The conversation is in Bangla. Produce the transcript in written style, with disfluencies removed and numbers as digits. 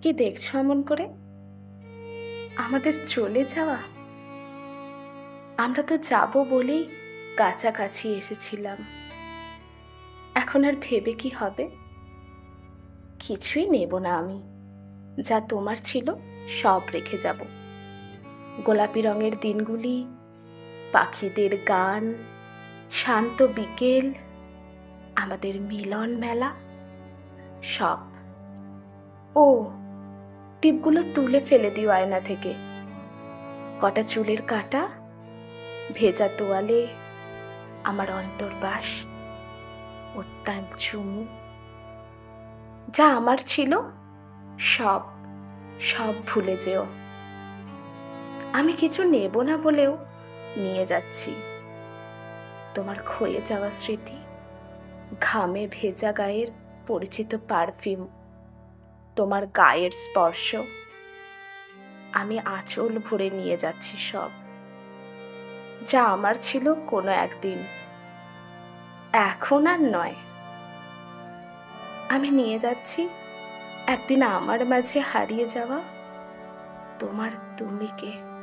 কি দেখছো এমন করে? আমাদের চলে যাওয়া? আমরা তো যাব বলেই কাছাকাছি এসেছিলাম। এখন আর ভেবে কি হবে? কিছুই নেব না আমি। যা তোমার ছিল সব রেখে যাব। গোলাপি রঙের দিনগুলি, পাখিদের গান, শান্ত বিকেল, আমাদের মিলন মেলা, সব। ও, টিপগুলো তুলে ফেলে দিও আয়না থেকে। কটা চুলের কাঁটা, ভেজা তোয়ালে, আমার অন্তর্বাস, উত্তাল চুমু, যা আমার ছিল সব, সব ভুলে যেও। আমি কিছু নেব না বলেও নিয়ে যাচ্ছি। তোমার ক্ষয়ে যাওয়া স্মৃতি, ঘামে ভেজা গায়ের পরিচিত পারফিউম, তোমার গায়ের স্পর্শ, আমি আঁচল ভরে নিয়ে যাচ্ছি সব, যা আমার ছিল কোনো একদিন, এখন আর নয়। আমি নিয়ে যাচ্ছি একদিন আমার মাঝে হারিয়ে যাওয়া তোমার তুমিকে।